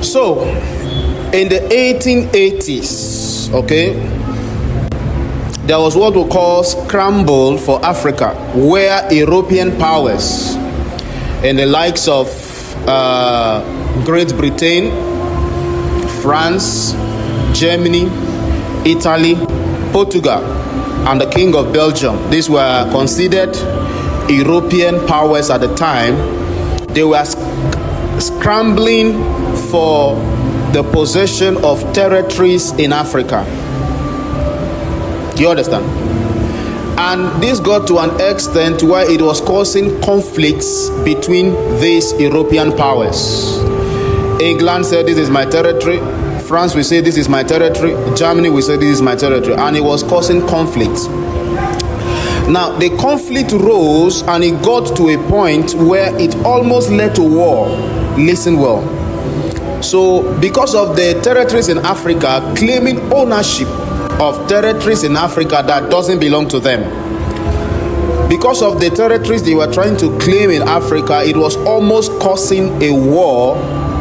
So, in the 1880s, okay, there was what we call scramble for Africa, where European powers and the likes of Great Britain, France, Germany, Italy, Portugal, and the King of Belgium, these were considered European powers at the time. They were scrambling for the possession of territories in Africa. Do you understand? And this got to an extent where it was causing conflicts between these European powers. England said, this is my territory. France will say, this is my territory. Germany will say, this is my territory. And it was causing conflict. Now, the conflict rose and it got to a point where it almost led to war. Listen well. So, because of the territories in Africa claiming ownership of territories in Africa that doesn't belong to them, because of the territories they were trying to claim in Africa, it was almost causing a war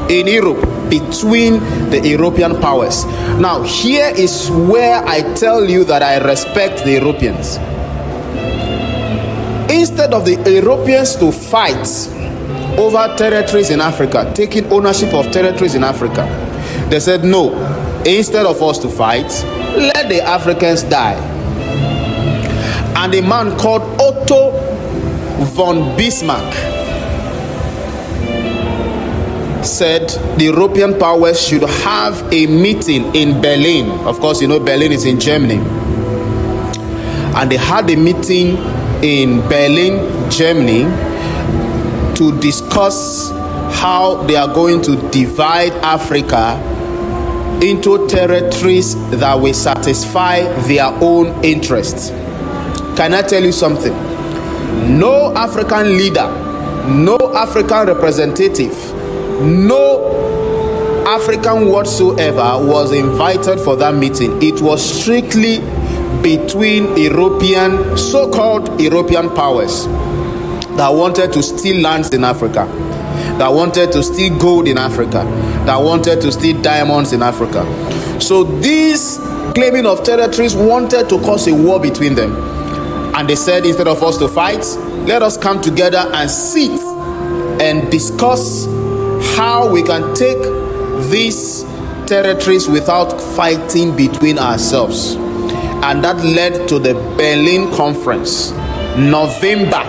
in Europe between the European powers. Now, here is where I tell you that I respect the Europeans. Instead of the Europeans to fight over territories in Africa, taking ownership of territories in Africa, they said, no, instead of us to fight, let the Africans die. And a man called Otto von Bismarck said the European powers should have a meeting in Berlin. Of course, you know Berlin is in Germany. And they had a meeting in Berlin, Germany, to discuss how they are going to divide Africa into territories that will satisfy their own interests. Can I tell you something? No African leader, no African representative, no African whatsoever was invited for that meeting. It was strictly between European, so-called European powers that wanted to steal lands in Africa, that wanted to steal gold in Africa, that wanted to steal diamonds in Africa. So these claiming of territories wanted to cause a war between them. And they said, instead of us to fight, let us come together and sit and discuss how we can take these territories without fighting between ourselves. And that led to the Berlin Conference, November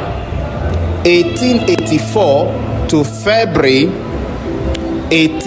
1884 to February 18